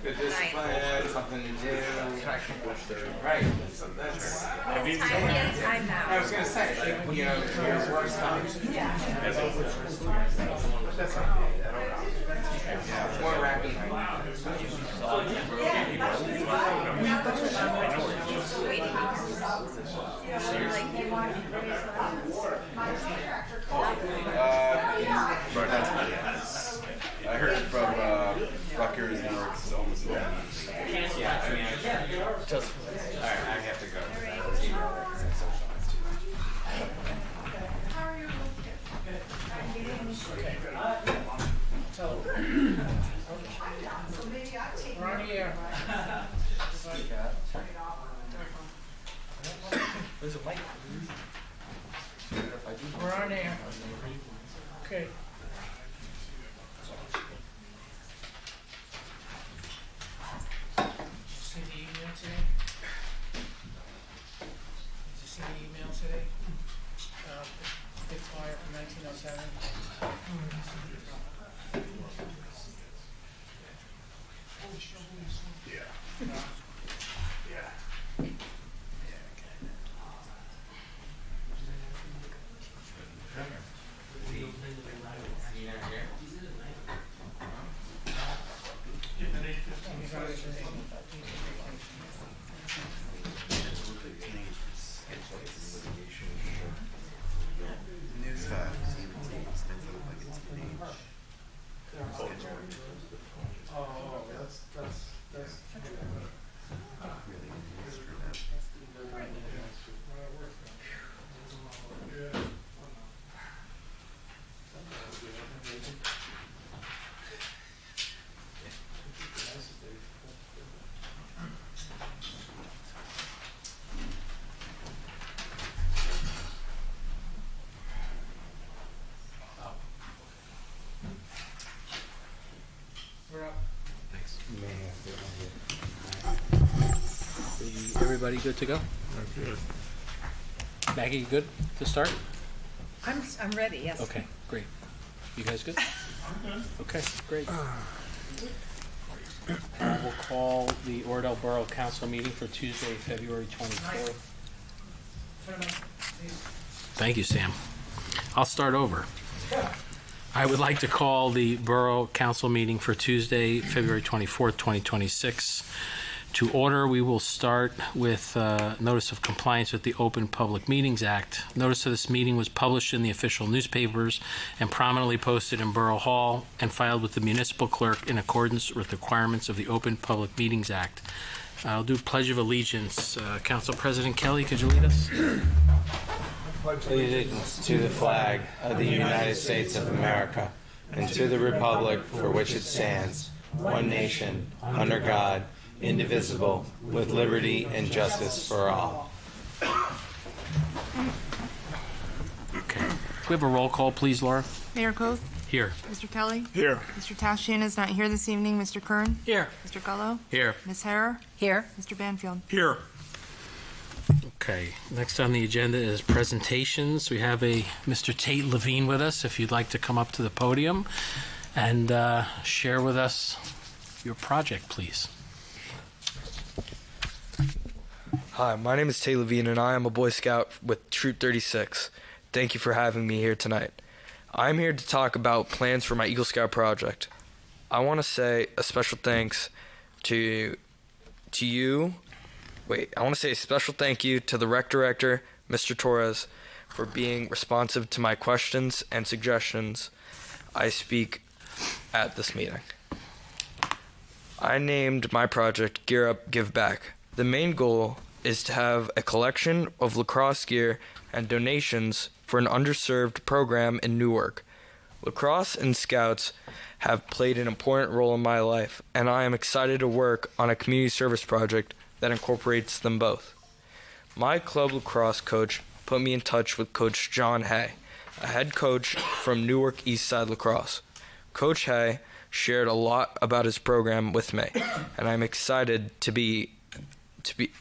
Good discipline, something to do. Right. So that's. Time now. I was gonna say, like, you know, your worst time. Yeah. That's okay. I don't know. Yeah, it's more rapping. I heard from Rutgers, New York, it's almost a Yeah, I mean, just. All right, I have to go. We're on here. We're on here. Okay. See the email today? Did you see the email today? Big fire from 1907. We're up. Everybody good to go? Maggie, you good to start? I'm ready, yes. Okay, great. You guys good? Okay, great. We'll call the Oradell Borough Council meeting for Tuesday, February 24th. Thank you, Sam. I'll start over. I would like to call the Borough Council meeting for Tuesday, February 24th, 2026 to order. We will start with notice of compliance with the Open Public Meetings Act. Notice of this meeting was published in the official newspapers and prominently posted in Borough Hall and filed with the municipal clerk in accordance with the requirements of the Open Public Meetings Act. I'll do Pledge of Allegiance. Council President Kelly, could you lead us? Allegiance to the flag of the United States of America and to the republic for which it stands, one nation, under God, indivisible, with liberty and justice for all. Okay. Can we have a roll call, please, Laura? Mayor Koth, Here. Mr. Kelly, Here. Mr. Tashian is not here this evening. Mr. Kern, Here. Mr. Gullo, Here. Ms. Harrer, Here. Mr. Banfield. Here. Okay. Next on the agenda is presentations. We have a Mr. Tate Levine with us, if you'd like to come up to the podium and share with us your project, please. Hi, my name is Tay Levine, and I am a Boy Scout with Troop 36. Thank you for having me here tonight. I'm here to talk about plans for my Eagle Scout project. I want to say a special thanks to you. I want to say a special thank you to the Rec Director, Mr. Torres, for being responsive to my questions and suggestions I speak at this meeting. I named my project Gear Up, Give Back. The main goal is to have a collection of lacrosse gear and donations for an underserved program in Newark. Lacrosse and Scouts have played an important role in my life, and I am excited to work on a community service project that incorporates them both. My club lacrosse coach put me in touch with Coach John Hay, a head coach from Newark Eastside Lacrosse. Coach Hay shared a lot about his program with me, and I'm excited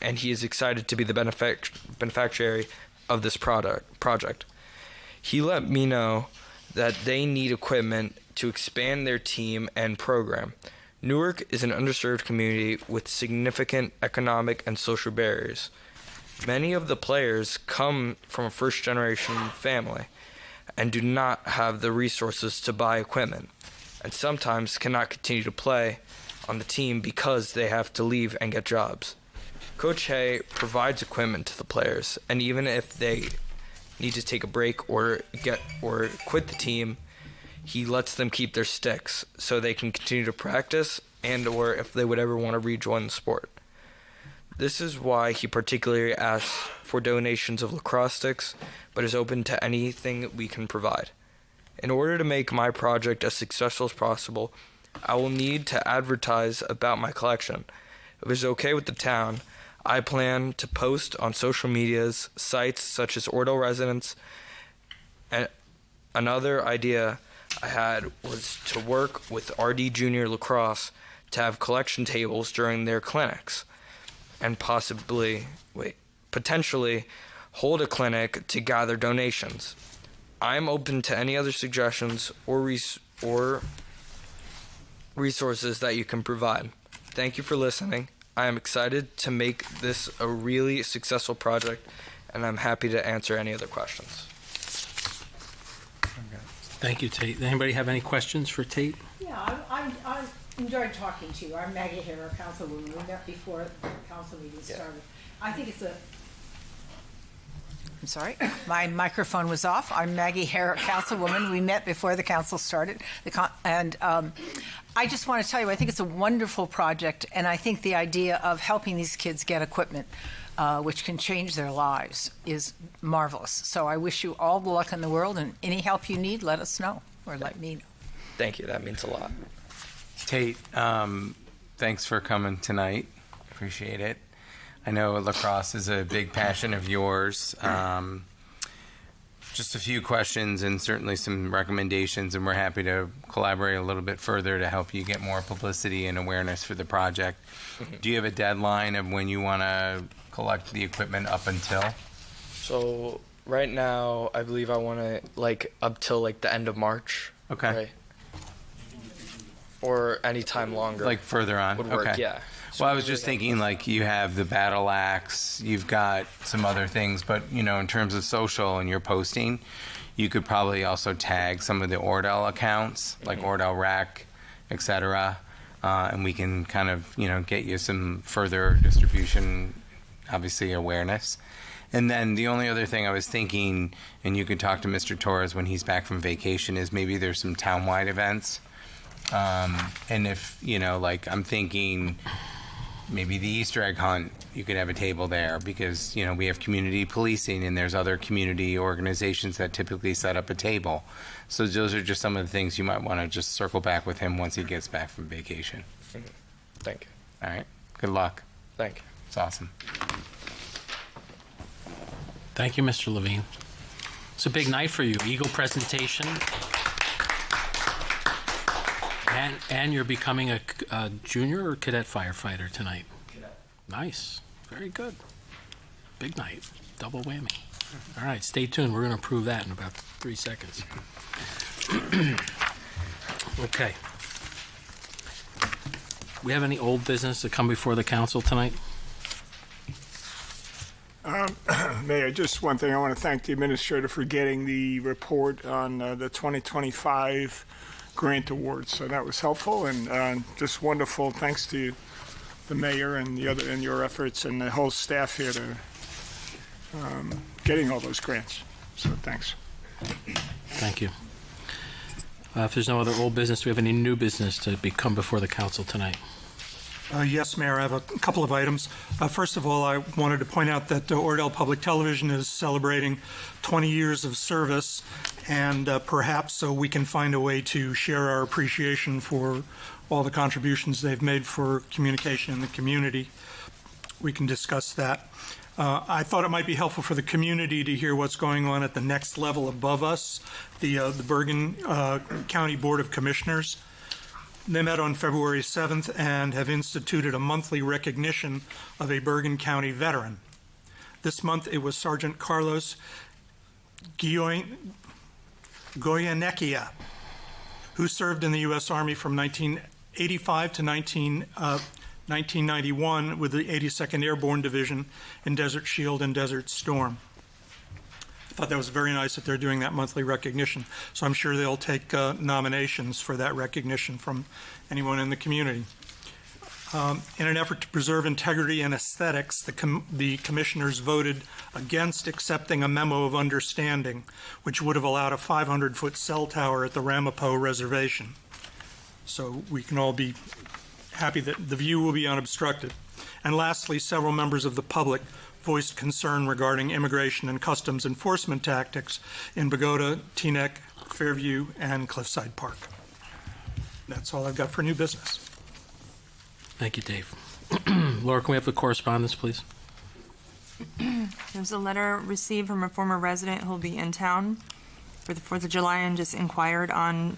and he is excited to be the beneficiary of this project. He let me know that they need equipment to expand their team and program. Newark is an underserved community with significant economic and social barriers. Many of the players come from a first-generation family and do not have the resources to buy equipment, and sometimes cannot continue to play on the team because they have to leave and get jobs. Coach Hay provides equipment to the players, and even if they need to take a break or quit the team, he lets them keep their sticks so they can continue to practice and or if they would ever want to rejoin the sport. This is why he particularly asks for donations of lacrosse sticks, but is open to anything we can provide. In order to make my project as successful as possible, I will need to advertise about my collection. If it's okay with the town, I plan to post on social media's sites such as Oradell Residents. And another idea I had was to work with RD Junior Lacrosse to have collection tables during their clinics and potentially hold a clinic to gather donations. I'm open to any other suggestions or resources that you can provide. Thank you for listening. I am excited to make this a really successful project, and I'm happy to answer any other questions. Thank you, Tate. Anybody have any questions for Tate? Yeah, I enjoyed talking to you. I'm Maggie Harrow, Councilwoman. We met before the council meeting started. I think it's I'm sorry, my microphone was off. I'm Maggie Harrow, Councilwoman. We met before the council started. I just want to tell you, I think it's a wonderful project, and I think the idea of helping these kids get equipment, which can change their lives, is marvelous. So I wish you all the luck in the world, and any help you need, let us know, or let me know. Thank you. That means a lot. Tate, thanks for coming tonight. Appreciate it. I know lacrosse is a big passion of yours. Just a few questions and certainly some recommendations, and we're happy to collaborate a little bit further to help you get more publicity and awareness for the project. Do you have a deadline of when you want to collect the equipment up until? So right now, I believe I want to up till the end of March. Okay. Right? Or any time longer. Further on. Would work. Okay. Yeah. Well, I was just thinking, you have the battle axe, you've got some other things, but, in terms of social and your posting, you could probably also tag some of the Oradell accounts, like Oradell Rec, et cetera, and we can kind of, get you some further distribution, obviously awareness. And then the only other thing I was thinking, and you could talk to Mr. Torres when he's back from vacation, is maybe there's some townwide events. And if, I'm thinking maybe the Easter egg hunt, you could have a table there because, we have community policing and there's other community organizations that typically set up a table. So those are just some of the things you might want to just circle back with him once he gets back from vacation. Thank you. All right. Good luck. Thank you. It's awesome. Thank you, Mr. Levine. It's a big night for you. Eagle presentation. And you're becoming a junior or cadet firefighter tonight? Cadet. Nice. Very good. Big night. Double whammy. All right, stay tuned. We're going to approve that in about 3 seconds. Okay. We have any old business to come before the council tonight? Mayor, just one thing. I want to thank the administrator for getting the report on the 2025 grant awards. So that was helpful and just wonderful. Thanks to the mayor and your efforts and the whole staff here to getting all those grants. So thanks. Thank you. If there's no other old business, do we have any new business to come before the council tonight? Yes, Mayor, I have a couple of items. First of all, I wanted to point out that Oradell Public Television is celebrating 20 years of service, and perhaps so we can find a way to share our appreciation for all the contributions they've made for communication in the community. We can discuss that. I thought it might be helpful for the community to hear what's going on at the next level above us, the Bergen County Board of Commissioners. They met on February 7th and have instituted a monthly recognition of a Bergen County veteran. This month it was Sergeant Carlos Goyenechea, who served in the U.S. Army from 19 85 to 1991 with the 82nd Airborne Division in Desert Shield and Desert Storm. I thought that was very nice that they're doing that monthly recognition. So I'm sure they'll take nominations for that recognition from anyone in the community. In an effort to preserve integrity and aesthetics, the commissioners voted against accepting a memo of understanding, which would have allowed a 500-foot cell tower at the Ramapo Reservation. So we can all be happy that the view will be unobstructed. And lastly, several members of the public voiced concern regarding immigration and customs enforcement tactics in Bogota, Teaneck, Fairview, and Cliffside Park. That's all I've got for new business. Thank you, Dave. Laura, can we have the correspondence, please? There's a letter received from a former resident who'll be in town for the 4th of July and just inquired on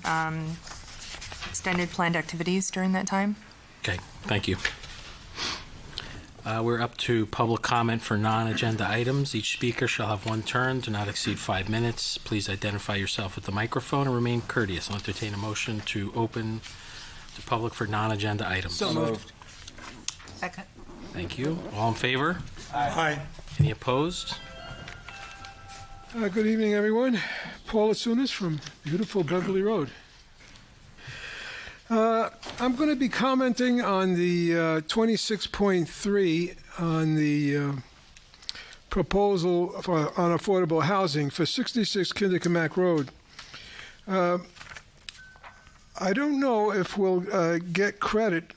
extended planned activities during that time. Okay, thank you. We're up to public comment for non-agenda items. Each speaker shall have one turn, do not exceed 5 minutes. Please identify yourself with the microphone and remain courteous. I'll entertain a motion to open to public for non-agenda items. So moved. Second. Thank you. All in favor? Aye. Any opposed? Good evening, everyone. Paul Asunas from beautiful Beverly Road. I'm going to be commenting on the 26.3 on the proposal on affordable housing for 66 Kinderkamack Road. I don't know if we'll get credit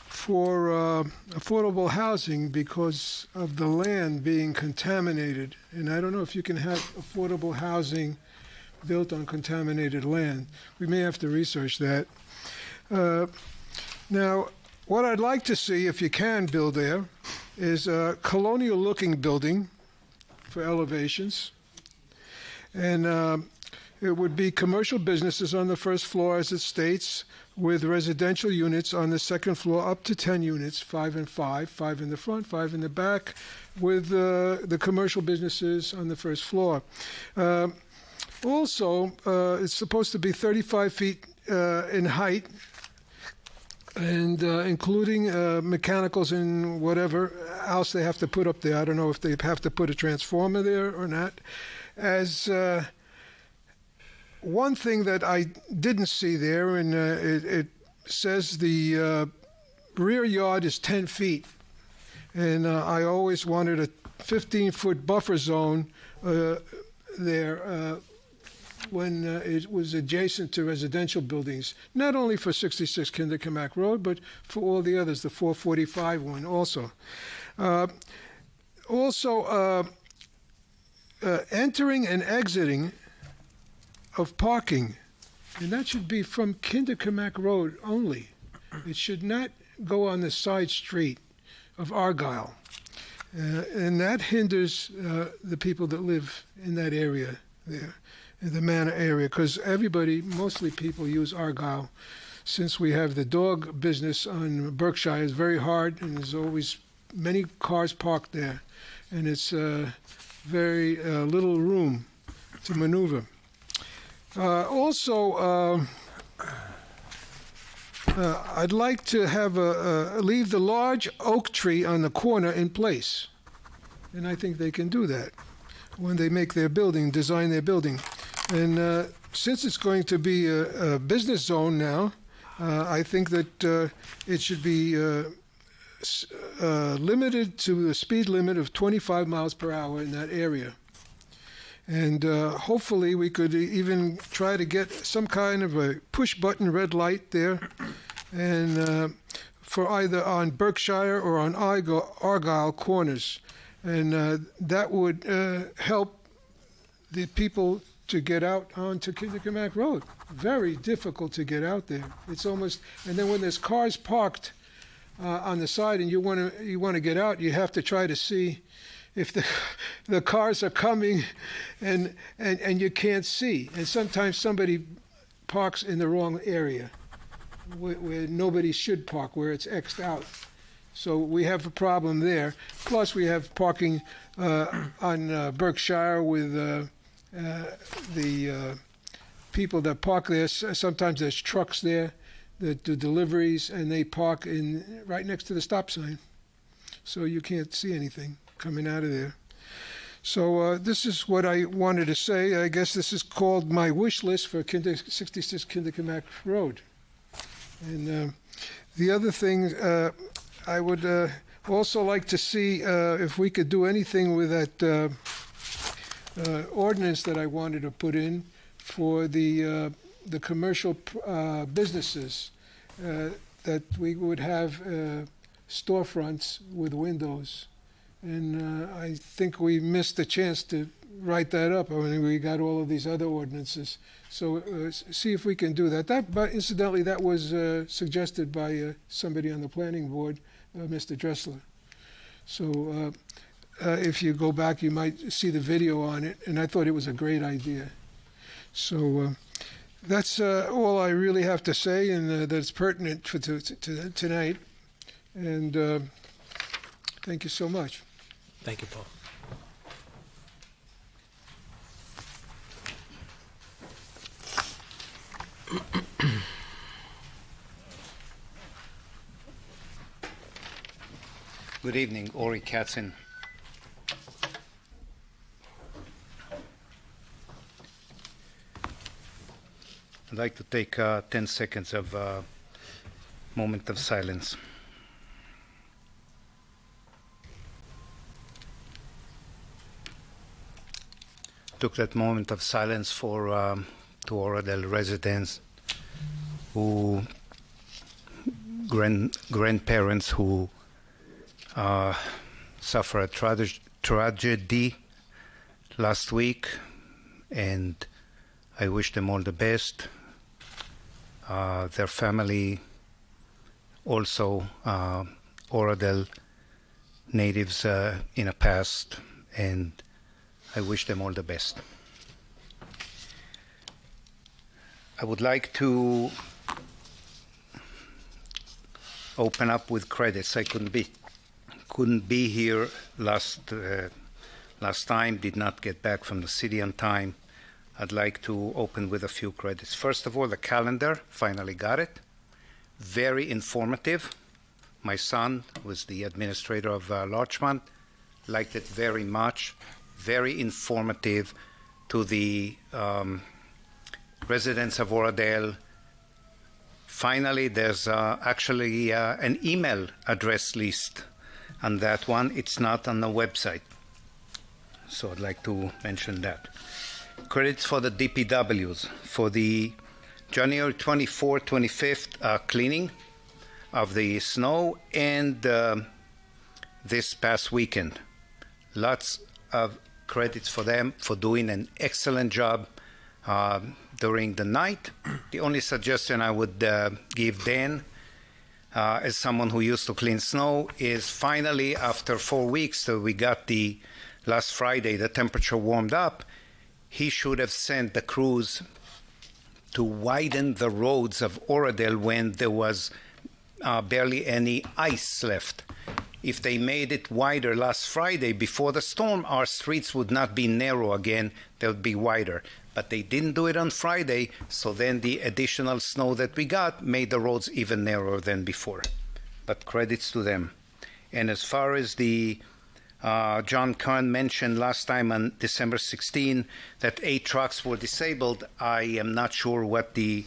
for affordable housing because of the land being contaminated. And I don't know if you can have affordable housing built on contaminated land. We may have to research that. Now, what I'd like to see, if you can build there, is a colonial-looking building for elevations. And it would be commercial businesses on the first floor, as it states, with residential units on the second floor, up to 10 units, 5 and 5, 5 in the front, 5 in the back, with the commercial businesses on the first floor. Also, it's supposed to be 35 feet in height, and including mechanicals and whatever else they have to put up there. I don't know if they have to put a transformer there or not. As one thing that I didn't see there, and it says the rear yard is 10 feet. And I always wanted a 15-foot buffer zone there when it was adjacent to residential buildings, not only for 66 Kinderkamack Road, but for all the others, the 445 one also. Entering and exiting of parking, and that should be from Kinderkamack Road only. It should not go on the side street of Argyle. And that hinders the people that live in that area there, in the Manor area, because mostly people use Argyle. Since we have the dog business on Berkshire, it's very hard, and there's always many cars parked there. And it's very little room to maneuver. I'd like to have leave the large oak tree on the corner in place. And I think they can do that when they make their building, design their building. And since it's going to be a business zone now, I think that it should be limited to a speed limit of 25 miles per hour in that area. And hopefully we could even try to get some kind of a push-button red light there, and for either on Berkshire or on Argyle corners. And that would help the people to get out onto Kinderkamack Road. Very difficult to get out there. It's almost, and then when there's cars parked on the side and you want to get out, you have to try to see if the cars are coming, and you can't see. And sometimes somebody parks in the wrong area where nobody should park, where it's X'd out. So we have a problem there. Plus we have parking on Berkshire with the people that park there. Sometimes there's trucks there that do deliveries, and they park in right next to the stop sign, so you can't see anything coming out of there. So this is what I wanted to say. I guess this is called my wish list for 66 Kinderkamack Road. And the other thing, I would also like to see if we could do anything with that ordinance that I wanted to put in for the commercial businesses, that we would have storefronts with windows. And I think we missed a chance to write that up. I mean, we got all of these other ordinances. So see if we can do that. But incidentally, that was suggested by somebody on the planning board, Mr. Dressler. So if you go back, you might see the video on it, and I thought it was a great idea. So that's all I really have to say, and that's pertinent to tonight. And thank you so much. Thank you, Paul. Good evening, Ori Katzin. I'd like to take 10 seconds of moment of silence. Took that moment of silence for to Oradell residents who grandparents who suffered a tragedy last week, and I wish them all the best. Their family, also Oradell natives in the past, and I wish them all the best. I would like to open up with credits. I couldn't be here last time, did not get back from the city on time. I'd like to open with a few credits. First of all, the calendar, finally got it. Very informative. My son was the administrator of Larchmont, liked it very much. Very informative to the residents of Oradell. Finally, there's actually an email address list on that one. It's not on the website. So I'd like to mention that. Credits for the DPWs for the January 24th, 25th cleaning of the snow, and this past weekend. Lots of credits for them for doing an excellent job during the night. The only suggestion I would give Dan, as someone who used to clean snow, is finally after 4 weeks that we got the last Friday, the temperature warmed up, he should have sent the crews to widen the roads of Oradell when there was barely any ice left. If they made it wider last Friday before the storm, our streets would not be narrow again, they would be wider. But they didn't do it on Friday, so then the additional snow that we got made the roads even narrower than before. But credits to them. And as far as the John Kern mentioned last time on December 16 that 8 trucks were disabled, I am not sure what the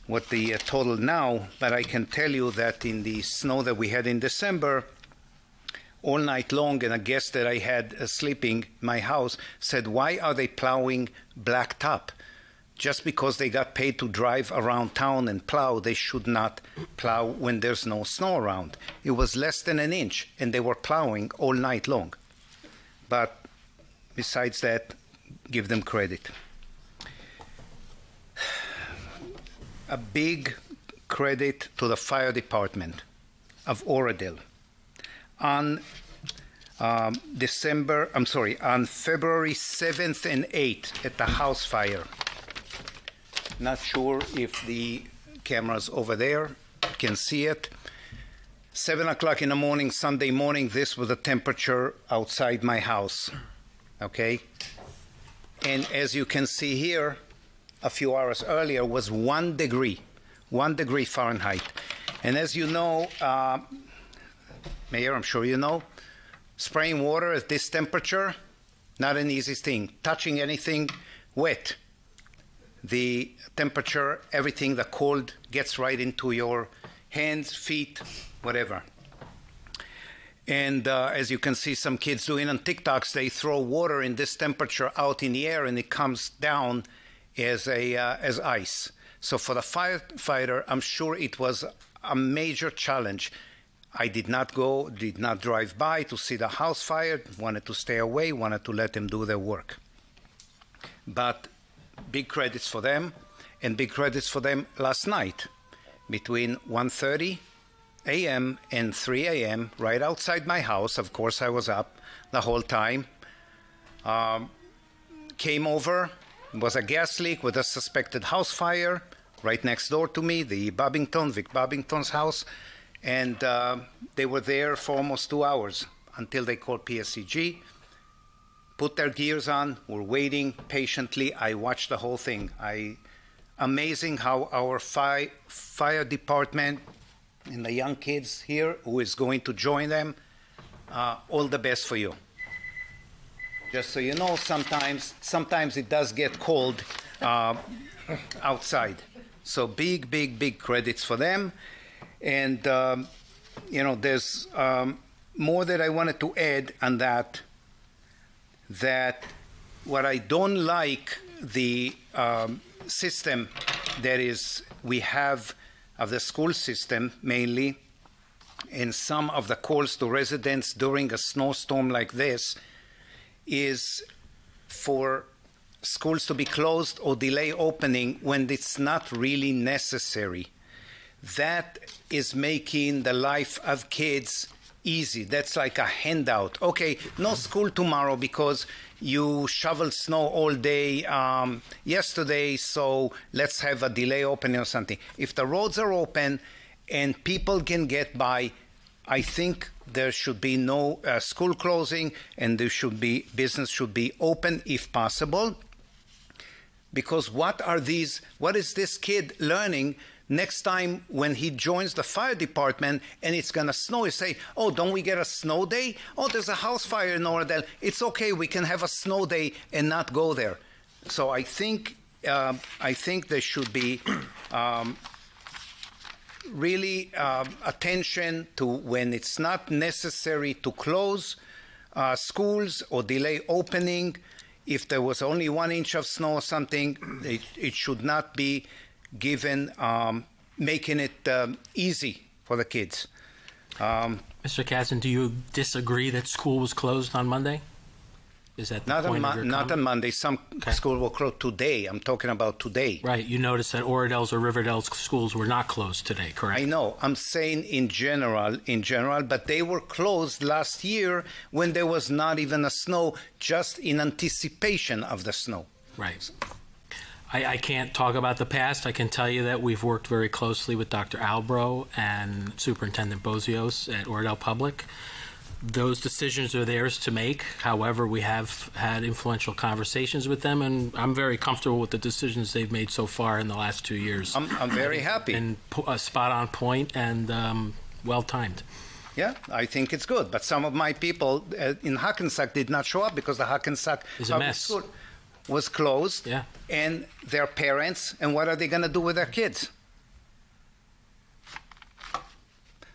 total now, but I can tell you that in the snow that we had in December, all night long, and a guest that I had sleeping in my house said, why are they plowing blacktop? Just because they got paid to drive around town and plow, they should not plow when there's no snow around. It was less than an inch, and they were plowing all night long. But besides that, give them credit. A big credit to the fire department of Oradell. On February 7th and 8th at the house fire. Not sure if the cameras over there can see it. 7 o'clock in the morning, Sunday morning, this was the temperature outside my house. Okay? And as you can see here, a few hours earlier was 1 degree. 1 degree Fahrenheit. And as you know, Mayor, I'm sure you know, spraying water at this temperature, not an easy thing. Touching anything wet, the temperature, everything, the cold gets right into your hands, feet, whatever. And as you can see some kids doing on TikToks, they throw water in this temperature out in the air and it comes down as ice. So for the firefighter, I'm sure it was a major challenge. I did not drive by to see the house fire, wanted to stay away, wanted to let them do their work. But big credits for them, and big credits for them last night between 1:30 a.m. and 3 a.m. right outside my house. Of course, I was up the whole time. Came over, was a gas leak with a suspected house fire right next door to me, the Vic Bobbington's house, and they were there for almost 2 hours until they called PSCG, put their gears on, were waiting patiently. I watched the whole thing. Amazing how our fire department and the young kids here who is going to join them, all the best for you. Just so you know, sometimes it does get cold outside. So big credits for them. And, there's more that I wanted to add on that what I don't like the system that is we have of the school system mainly, and some of the calls to residents during a snowstorm like this is for schools to be closed or delay opening when it's not really necessary. That is making the life of kids easy. That's like a handout. Okay, no school tomorrow because you shoveled snow all day yesterday, so let's have a delay opening or something. If the roads are open and people can get by, I think there should be no school closing, and business should be open if possible. Because what is this kid learning next time when he joins the fire department and it's going to snow? He say, oh, don't we get a snow day? Oh, there's a house fire in Oradell. It's okay, we can have a snow day and not go there. So I think there should be really attention to when it's not necessary to close schools or delay opening. If there was only 1 inch of snow or something, it should not be given, making it easy for the kids. Mr. Katzen, do you disagree that school was closed on Monday? Is that the point of your not comment? on Monday. Some schools were closed today. I'm talking about today. Right. You noticed that Oradell's or Riverdale's schools were not closed today, correct? I know. I'm saying in general, but they were closed last year when there was not even a snow, just in anticipation of the snow. Right. I can't talk about the past. I can tell you that we've worked very closely with Dr. Albro and Superintendent Bozios at Oradell Public. Those decisions are theirs to make. However, we have had influential conversations with them, and I'm very comfortable with the decisions they've made so far in the last 2 years. I'm very happy. And spot on point and well timed. Yeah, I think it's good. But some of my people in Hackensack did not show up because the Hackensack public school was closed. Yeah. And their parents, and what are they going to do with their kids?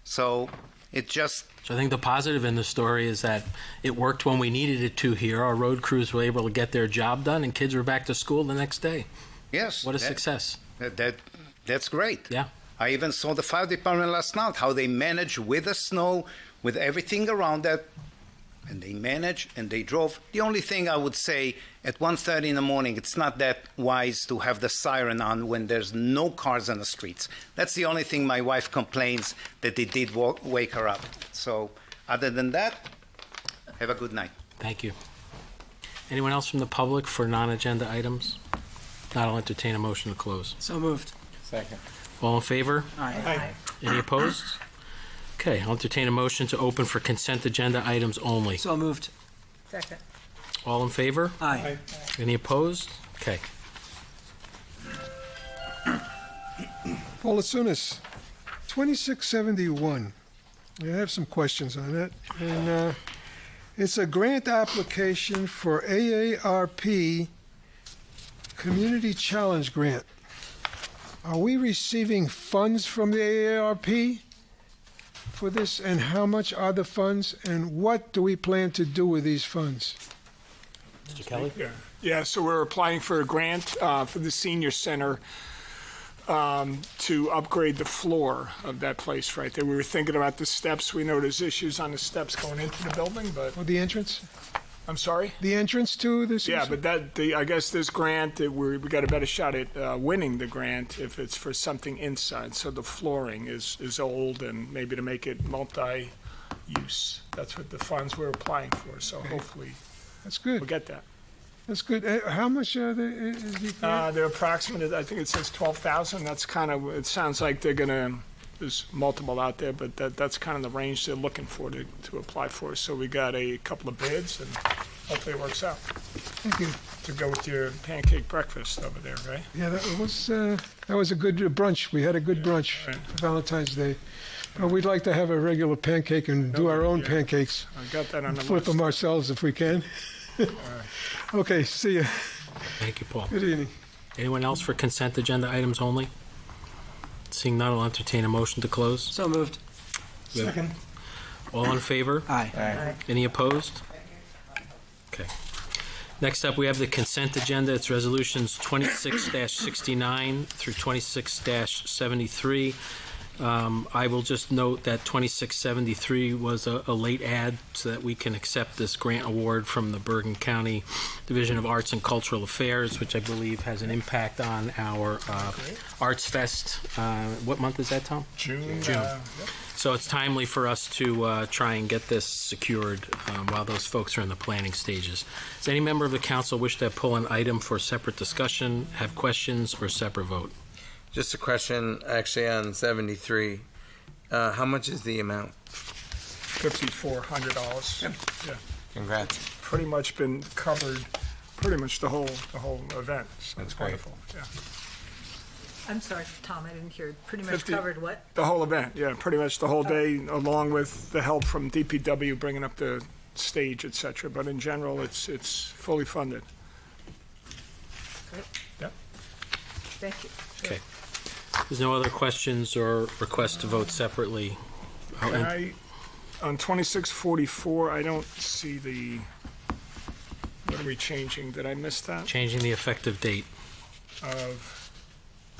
So it just... So I think the positive in the story is that it worked when we needed it to here. Our road crews were able to get their job done, and kids were back to school the next day. Yes. What a success. That's great. Yeah. I even saw the fire department last night, how they managed with the snow, with everything around that, and they managed and they drove. The only thing I would say, at 1:30 in the morning, it's not that wise to have the siren on when there's no cars on the streets. That's the only thing my wife complains, that it did wake her up. So other than that, have a good night. Thank you. Anyone else from the public for non-agenda items? Not, I'll entertain a motion to close. So moved. Second. All in favor? Aye. Any opposed? Okay, I'll entertain a motion to open for consent agenda items only. So moved. Second. All in favor? Aye. Any opposed? Okay. Paul Atsunis, 2671. I have some questions on that. And it's a grant application for AARP Community Challenge Grant. Are we receiving funds from the AARP for this, and how much are the funds, and what do we plan to do with these funds? Mr. Kelly? Yeah, so we're applying for a grant for the senior center to upgrade the floor of that place right there. We were thinking about the steps. We know there's issues on the steps going into the building, but... For the entrance? I'm sorry? The entrance to this? Yeah, but I guess this grant, we got a better shot at winning the grant if it's for something inside. So the flooring is old, and maybe to make it multi-use. That's what the funds we're applying for, so hopefully That's good. we'll get that. That's good. How much is the grant? They're approximate, I think it says 12,000. That's kind of, it sounds like they're gonna, there's multiple out there, but that's kind of the range they're looking for to apply for. So we got a couple of bids, and hopefully it works out. Thank you. To go with your pancake breakfast over there, right? Yeah, that was a good brunch. We had a good brunch Right. for Valentine's Day. But we'd like to have a regular pancake and do our own Yeah. pancakes. I got that on the Flip list. them ourselves if we can. Okay, see you. Thank you, Paul. Good evening. Anyone else for consent agenda items only? Seeing none, I'll entertain a motion to close. So moved. Second. All in favor? Aye. Any opposed? Okay. Next up, we have the consent agenda. It's resolutions 26-69 through 26-73. I will just note that 2673 was a late add so that we can accept this grant award from the Bergen County Division of Arts and Cultural Affairs, which I believe has an impact on our Arts Fest. What month is that, Tom? June. June. Yep. So it's timely for us to try and get this secured while those folks are in the planning stages. Does any member of the council wish to pull an item for separate discussion, have questions, or separate vote? Just a question, actually, on 73. How much is the amount? $5,400. Yep. Yeah, Congrats. pretty much been covered, pretty much the whole event. So That's it's great. wonderful. Yeah, I'm sorry, Tom, I didn't hear. Pretty much 50 covered what? the whole event. Yeah, pretty much the whole day, along with the help from DPW bringing up the stage, etc. But in general, it's fully funded. Thank you. Okay. There's no other questions or requests to vote separately. I'll Can en- on 2644, I don't see the. What are we changing? Did I miss that? Changing the effective date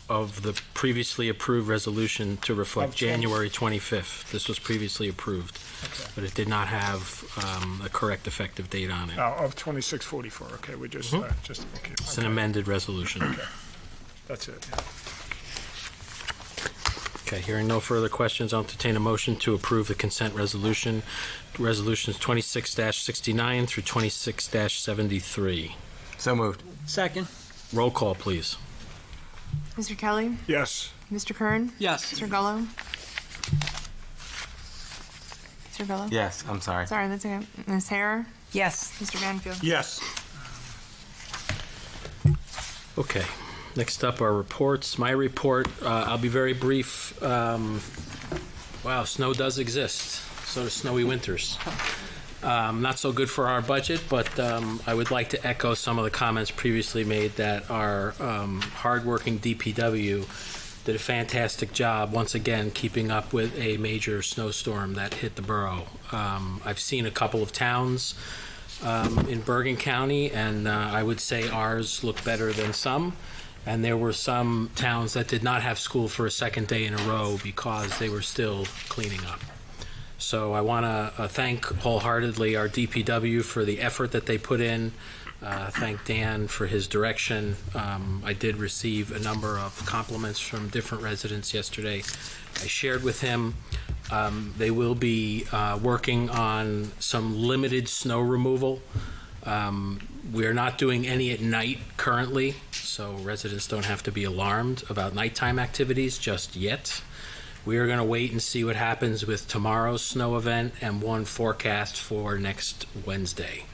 of the previously approved resolution to reflect Of January 25th. This was previously approved, Okay. but it did not have a correct effective date on it. Of 2644. Okay, we just okay. It's an amended resolution. That's it. Okay, hearing no further questions, I'll entertain a motion to approve the consent resolution, resolutions 26-69 through 26-73. So moved. Second. Roll call, please. Mr. Kelly? Yes. Mr. Kern? Yes. Mr. Gullo? Mr. Gullo? Yes, I'm sorry. Sorry, that's okay. Ms. Hare? Yes. Mr. Banfield? Yes. Okay, next up are reports. My report, I'll be very brief. Wow, snow does exist. So do snowy winters. Not so good for our budget, but I would like to echo some of the comments previously made that our hardworking DPW did a fantastic job, once again, keeping up with a major snowstorm that hit the borough. I've seen a couple of towns in Bergen County, and I would say ours look better than some. And there were some towns that did not have school for a second day in a row because they were still cleaning up. So I want to thank wholeheartedly our DPW for the effort that they put in. Thank Dan for his direction. I did receive a number of compliments from different residents yesterday. I shared with him. They will be working on some limited snow removal. We are not doing any at night currently, so residents don't have to be alarmed about nighttime activities just yet. We are going to wait and see what happens with tomorrow's snow event and one forecast for next Wednesday.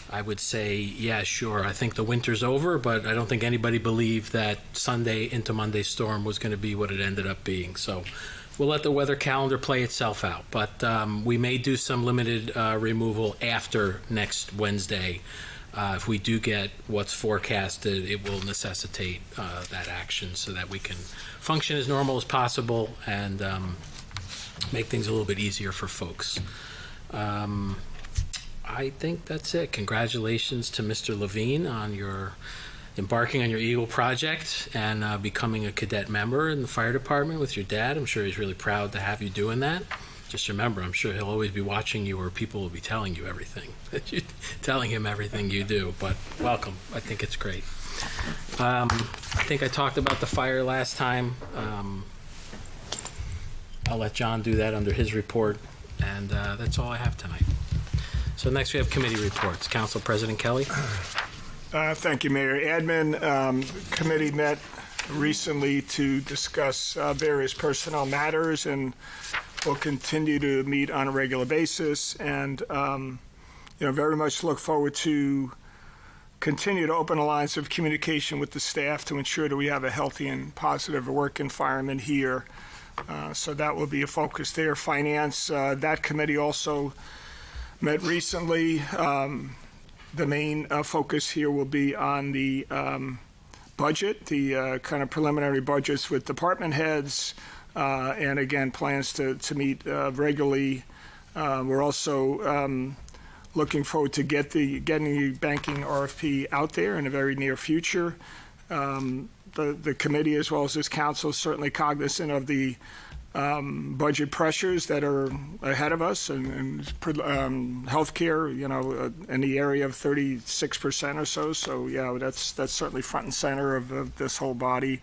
I would say, yeah, sure. I think the winter's over, but I don't think anybody believed that Sunday into Monday storm was going to be what it ended up being. So we'll let the weather calendar play itself out. But we may do some limited removal after next Wednesday. If we do get what's forecasted, it will necessitate that action so that we can function as normal as possible and make things a little bit easier for folks. I think that's it. Congratulations to Mr. Levine on your embarking on your Eagle project and becoming a cadet member in the fire department with your dad. I'm sure he's really proud to have you doing that. Just remember, I'm sure he'll always be watching you, or people will be telling you everything, telling him everything you do. But welcome. I think it's great. I think I talked about the fire last time. I'll let John do that under his report, and that's all I have tonight. So next we have committee reports. Council President Kelly. Thank you, Mayor. Admin committee met recently to discuss various personnel matters, and will continue to meet on a regular basis. And very much look forward to continue to open lines of communication with the staff to ensure that we have a healthy and positive work environment here. So that will be a focus there. Finance, that committee also met recently. The main focus here will be on the budget, the kind of preliminary budgets with department heads, and again, plans to meet regularly. We're also looking forward to getting the banking RFP out there in the very near future. The committee, as well as this council, is certainly cognizant of the budget pressures that are ahead of us, and healthcare, in the area of 36% or so. So yeah, that's certainly front and center of this whole body,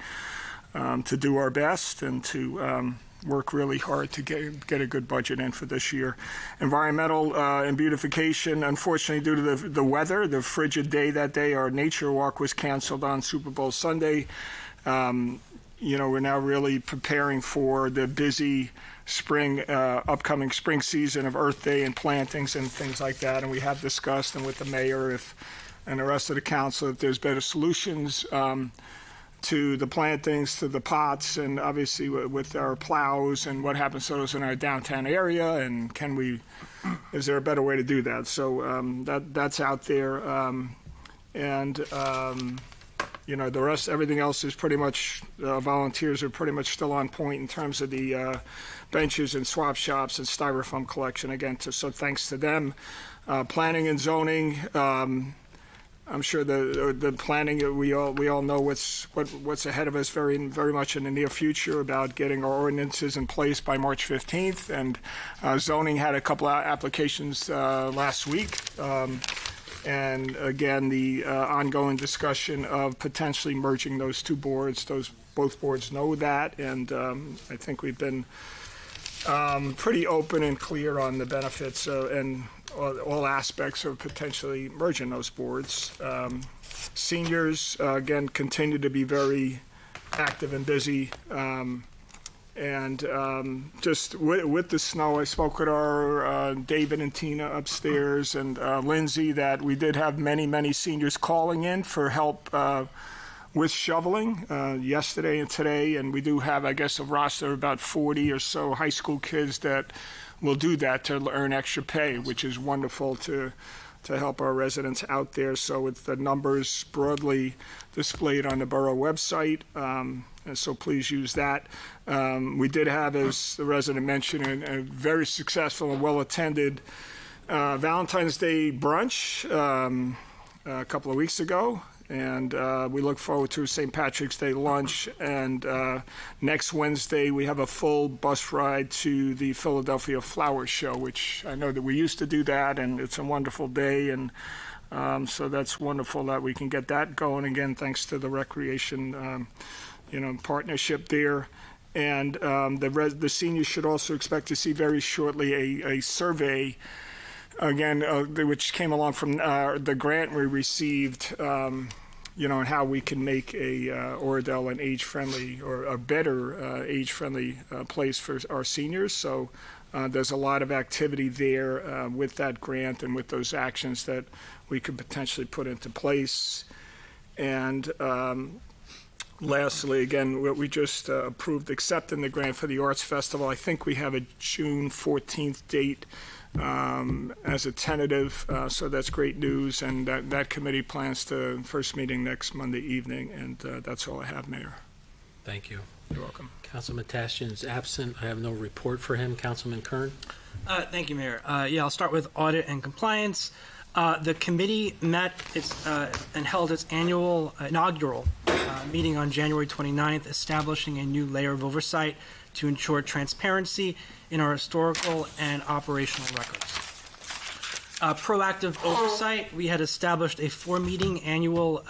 to do our best and to work really hard to get a good budget in for this year. Environmental and beautification, unfortunately, due to the weather, the frigid day that day, our nature walk was canceled on Super Bowl Sunday. We're now really preparing for the busy upcoming spring season of Earth Day and plantings and things like that. And we have discussed, and with the mayor and the rest of the council, if there's better solutions to the plantings, to the pots, and obviously with our plows and what happens to those in our downtown area, and is there a better way to do that? So that's out there. The rest, everything else is pretty much, volunteers are pretty much still on point in terms of the benches and swap shops and styrofoam collection, again, so thanks to them. Planning and zoning, I'm sure the planning, we all know what's ahead of us very much in the near future about getting our ordinances in place by March 15th. And zoning had a couple of applications last week. And again, the ongoing discussion of potentially merging those two boards. Both boards know that, and I think we've been pretty open and clear on the benefits and all aspects of potentially merging those boards. Seniors, again, continue to be very active and busy. Just with the snow, I spoke with our David and Tina upstairs and Lindsay, that we did have many seniors calling in for help with shoveling yesterday and today. And we do have, I guess, a roster of about 40 or so high school kids that will do that to earn extra pay, which is wonderful to help our residents out there. So with the numbers broadly displayed on the borough website, and so please use that. We did have, as the resident mentioned, a very successful and well-attended Valentine's Day brunch a couple of weeks ago. And we look forward to St. Patrick's Day lunch. And next Wednesday, we have a full bus ride to the Philadelphia Flower Show, which I know that we used to do that, and it's a wonderful day. And so that's wonderful that we can get that going again, thanks to the recreation partnership there. And the seniors should also expect to see very shortly a survey, again, which came along from the grant we received, and how we can make a Oradell an age-friendly or a better age-friendly place for our seniors. So There's a lot of activity there with that grant and with those actions that we could potentially put into place. And lastly, again, we just approved accepting the grant for the Arts Festival. I think we have a June 14th date as a tentative, so that's great news. And that committee plans to first meeting next Monday evening. And that's all I have, Mayor. Thank you. You're welcome. Councilman Tashian is absent. I have no report for him. Councilman Kern? Thank you, Mayor. I'll start with audit and compliance. The committee met and held its inaugural meeting on January 29th, establishing a new layer of oversight to ensure transparency in our historical and operational records. Proactive oversight, we had established a 4-meeting annual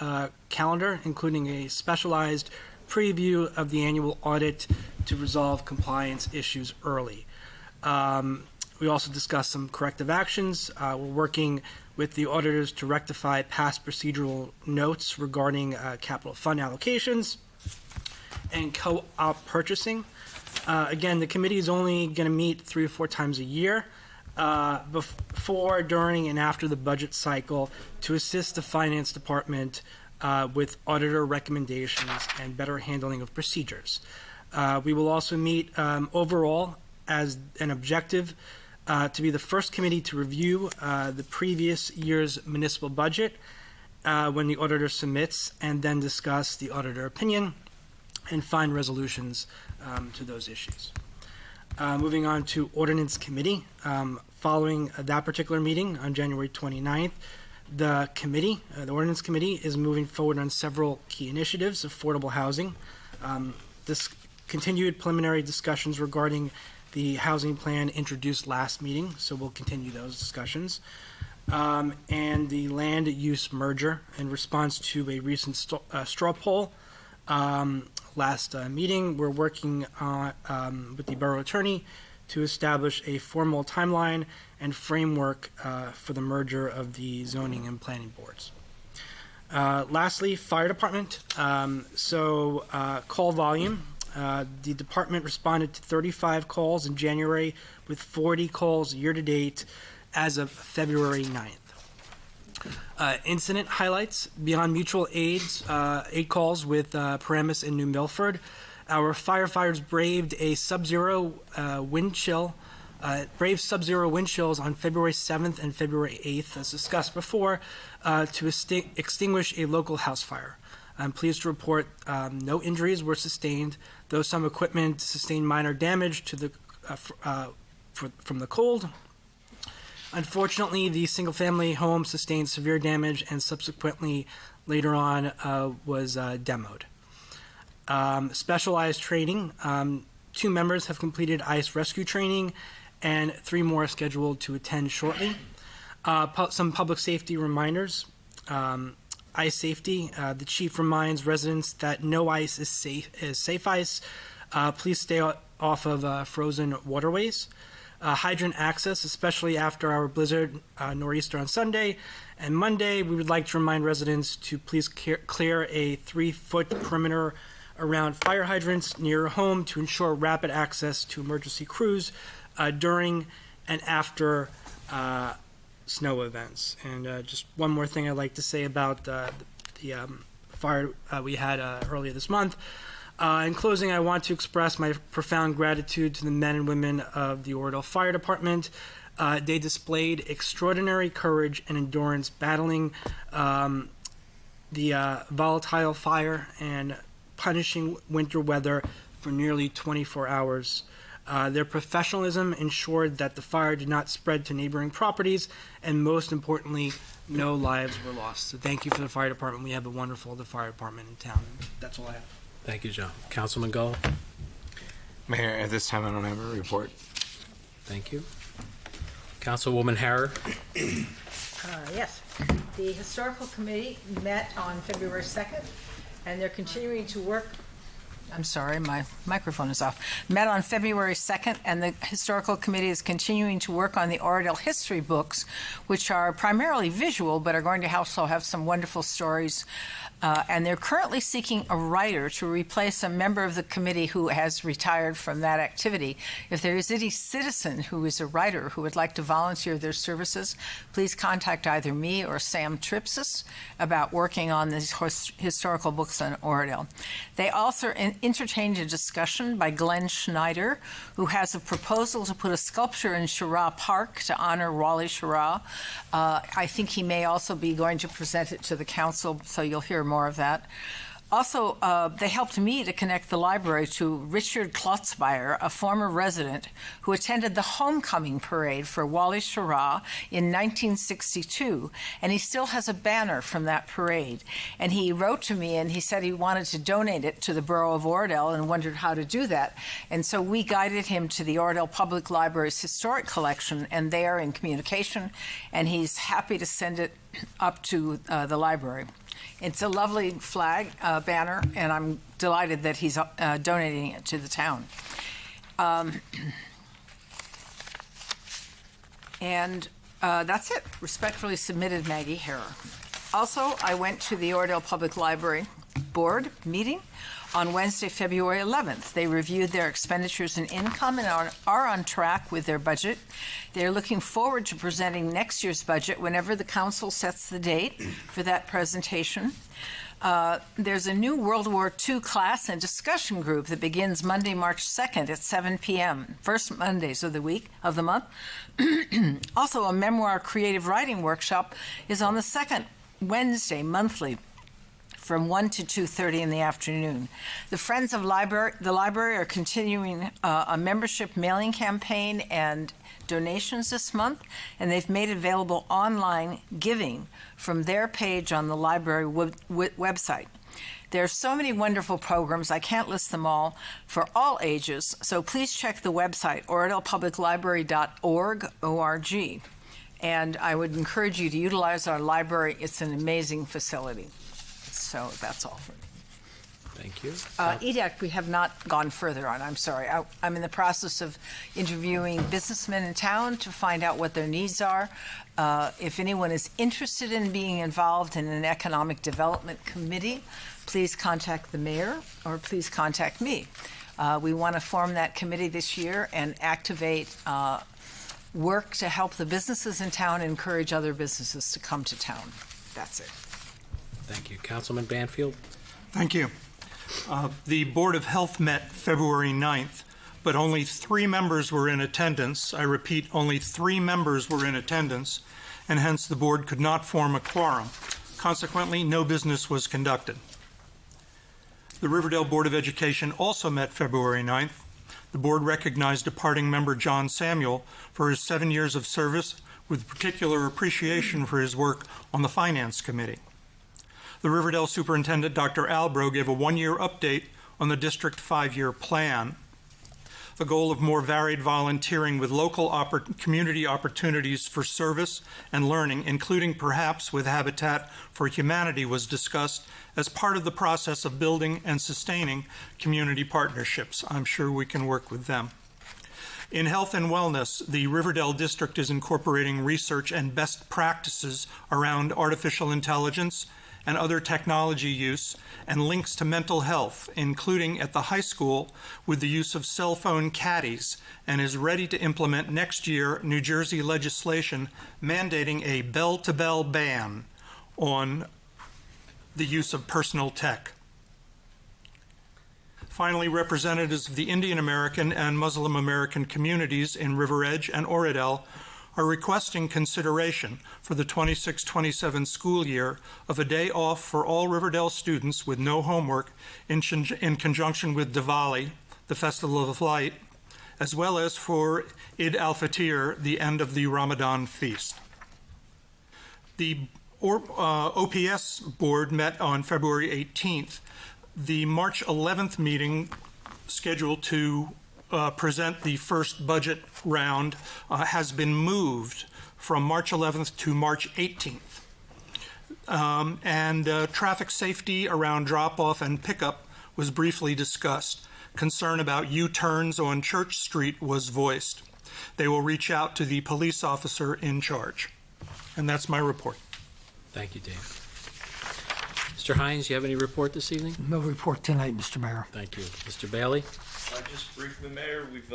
calendar, including a specialized preview of the annual audit to resolve compliance issues early. We also discussed some corrective actions. We're working with the auditors to rectify past procedural notes regarding capital fund allocations and co-op purchasing. Again, the committee is only going to meet 3 or 4 times a year before, during, and after the budget cycle to assist the finance department with auditor recommendations and better handling of procedures. We will also meet overall as an objective to be the first committee to review the previous year's municipal budget when the auditor submits, and then discuss the auditor opinion and find resolutions to those issues. Moving on to Ordinance Committee. Following that particular meeting on January 29th, the Ordinance Committee, is moving forward on several key initiatives: affordable housing, this continued preliminary discussions regarding the housing plan introduced last meeting, so we'll continue those discussions, and the land use merger in response to a recent straw poll last meeting. We're working with the borough attorney to establish a formal timeline and framework for the merger of the zoning and planning boards. Lastly, fire department. Call volume. The department responded to 35 calls in January, with 40 calls year-to-date as of February 9th. Incident highlights: beyond mutual aids, 8 calls with Paramus and New Milford. Our firefighters braved a sub-zero wind chills on February 7th and February 8th, as discussed before, to extinguish a local house fire. I'm pleased to report no injuries were sustained, though some equipment sustained minor damage to from the cold. Unfortunately, the single-family home sustained severe damage and subsequently later on was demoed. Specialized training. 2 members have completed ice rescue training, and 3 more are scheduled to attend shortly. Some public safety reminders. Ice safety. The chief reminds residents that no ice is safe ice. Please stay off of frozen waterways. Hydrant access, especially after our blizzard nor'easter on Sunday and Monday. We would like to remind residents to please clear a 3-foot perimeter around fire hydrants near your home to ensure rapid access to emergency crews during and after snow events. And just one more thing I'd like to say about the fire we had earlier this month. In closing, I want to express my profound gratitude to the men and women of the Oradell Fire Department. They displayed extraordinary courage and endurance battling the volatile fire and punishing winter weather for nearly 24 hours. Their professionalism ensured that the fire did not spread to neighboring properties, and most importantly, no lives were lost. So thank you for the fire department. We have a wonderful fire department in town. That's all I have. Thank you, John. Councilman Gull? Mayor, at this time I don't have a report. Thank you. Councilwoman Harrer? Yes. The Historical Committee met on February 2nd, and they're continuing to work I'm sorry, my microphone is off, met on February 2nd, and the Historical Committee is continuing to work on the Oradell history books, which are primarily visual, but are going to also have some wonderful stories. And they're currently seeking a writer to replace a member of the committee who has retired from that activity. If there is any citizen who is a writer who would like to volunteer their services, please contact either me or Sam Tripsis about working on these historical books on Oradell. They also entertained a discussion by Glenn Schneider, who has a proposal to put a sculpture in Schirra Park to honor Wally Schirra. I think he may also be going to present it to the council, so you'll hear more of that. Also, they helped me to connect the library to Richard Klotzmeyer, a former resident who attended the homecoming parade for Wally Schirra in 1962, and he still has a banner from that parade. And he wrote to me and he said he wanted to donate it to the Borough of Oradell and wondered how to do that. And so we guided him to the Oradell Public Library's historic collection, and they are in communication, and he's happy to send it up to the library. It's a lovely flag banner, and I'm delighted that he's donating it to the town. And that's it. Respectfully submitted, Maggie Harrer. Also, I went to the Oradell Public Library Board meeting on Wednesday, February 11th. They reviewed their expenditures and income and are on track with their budget. They're looking forward to presenting next year's budget whenever the council sets the date for that presentation. There's a new World War II class and discussion group that begins Monday, March 2nd at 7 p.m., first Mondays of the month. Also, a memoir creative writing workshop is on the second Wednesday monthly from 1 to 2:30 in the afternoon. The Friends of the Library are continuing a membership mailing campaign and donations this month, and they've made available online giving from their page on the library website. There are so many wonderful programs, I can't list them all, for all ages, so please check the website, oradellpubliclibrary.org, O-R-G. And I would encourage you to utilize our library. It's an amazing facility. So that's all for me. Thank you. EDAC, we have not gone further on. I'm sorry. I'm in the process of interviewing businessmen in town to find out what their needs are. If anyone is interested in being involved in an economic development committee, please contact the mayor or please contact me. We want to form that committee this year and activate work to help the businesses in town and encourage other businesses to come to town. That's it. Thank you. Councilman Banfield? Thank you. The Board of Health met February 9th, but only 3 members were in attendance. I repeat, only 3 members were in attendance, and hence the board could not form a quorum. Consequently, no business was conducted. The Riverdale Board of Education also met February 9th. The board recognized departing member John Samuel for his 7 years of service, with particular appreciation for his work on the Finance Committee. The Riverdale Superintendent, Dr. Albro, gave a 1-year update on the district 5-year plan. The goal of more varied volunteering with local community opportunities for service and learning, including perhaps with Habitat for Humanity, was discussed as part of the process of building and sustaining community partnerships. I'm sure we can work with them. In health and wellness, the Riverdale District is incorporating research and best practices around artificial intelligence and other technology use and links to mental health, including at the high school with the use of cell phone caddies, and is ready to implement next year New Jersey legislation mandating a bell-to-bell ban on the use of personal tech. Finally, representatives of the Indian American and Muslim American communities in River Edge and Oradell are requesting consideration for the 26-27 school year of a day off for all Riverdale students with no homework in conjunction with Diwali, the Festival of Light, as well as for Eid al-Fitr, the end of the Ramadan feast. The OPS board met on February 18th. The March 11th meeting scheduled to present the first budget round has been moved from March 11th to March 18th. And traffic safety around drop-off and pickup was briefly discussed. Concern about U-turns on Church Street was voiced. They will reach out to the police officer in charge. And that's my report. Thank you, Dave. Mr. Hines, you have any report this evening? No report tonight, Mr. Mayor. Thank you. Mr. Bailey? Just briefly, Mayor, we've,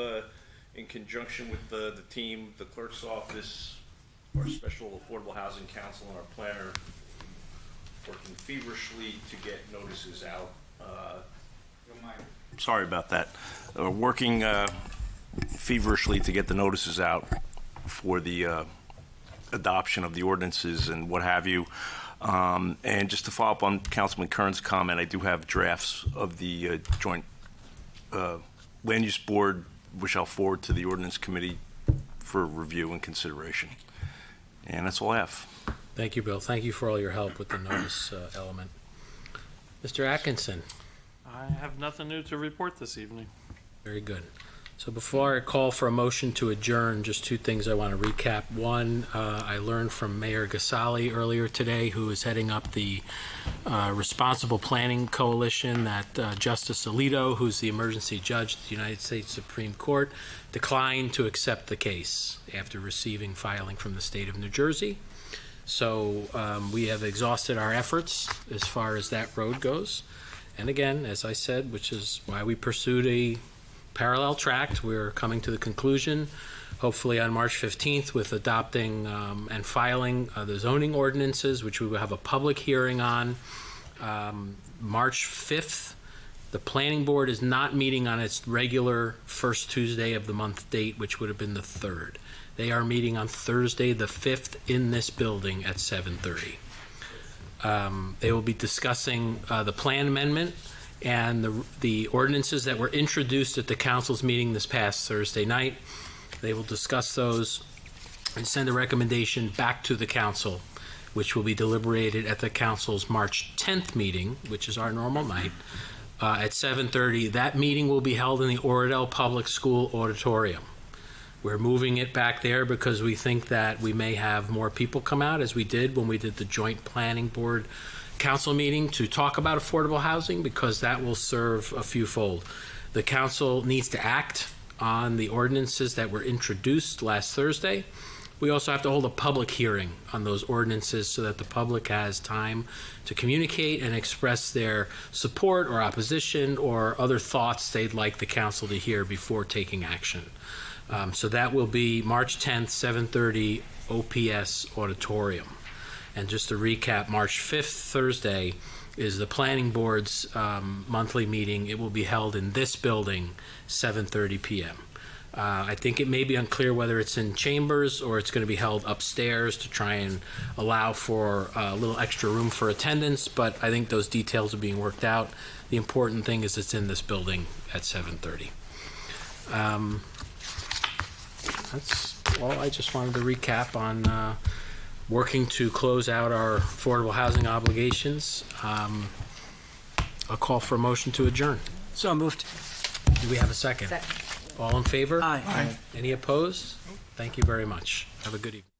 in conjunction with the team, the clerk's office, our Special Affordable Housing Council, and our planner, working feverishly to get notices out. Sorry about that. Working feverishly to get the notices out for the adoption of the ordinances and what have you. And just to follow up on Councilman Kern's comment, I do have drafts of the joint land use board, which I'll forward to the ordinance committee for review and consideration. And that's all I have. Thank you, Bill. Thank you for all your help with the notice element. Mr. Atkinson? I have nothing new to report this evening. Very good. So before I call for a motion to adjourn, just two things I want to recap. One, I learned from Mayor Gasali earlier today, who is heading up the Responsible Planning Coalition, that Justice Alito, who's the emergency judge at the United States Supreme Court, declined to accept the case after receiving filing from the state of New Jersey. So we have exhausted our efforts as far as that road goes. And again, as I said, which is why we pursued a parallel track, we're coming to the conclusion, hopefully on March 15th, with adopting and filing the zoning ordinances, which we will have a public hearing on March 5th. The planning board is not meeting on its regular first Tuesday of the month date, which would have been the 3rd. They are meeting on Thursday the 5th in this building at 7:30. They will be discussing the plan amendment and the ordinances that were introduced at the council's meeting this past Thursday night. They will discuss those and send a recommendation back to the council, which will be deliberated at the council's March 10th meeting, which is our normal night, at 7:30. That meeting will be held in the Oradell Public School auditorium. We're moving it back there because we think that we may have more people come out, as we did when we did the joint planning board council meeting, to talk about affordable housing, because that will serve a fewfold. The council needs to act on the ordinances that were introduced last Thursday. We also have to hold a public hearing on those ordinances so that the public has time to communicate and express their support or opposition or other thoughts they'd like the council to hear before taking action. So that will be March 10th, 7:30, OPS auditorium. And just to recap, March 5th, Thursday, is the planning board's monthly meeting. It will be held in this building, 7:30 p.m. I think it may be unclear whether it's in chambers or it's going to be held upstairs to try and allow for a little extra room for attendance, but I think those details are being worked out. The important thing is it's in this building at 7:30. That's all I just wanted to recap on working to close out our affordable housing obligations. I'll call for a motion to adjourn. So moved. Do we have a second? Second. All in favor? Aye. Any opposed? Thank you very much. Have a good evening.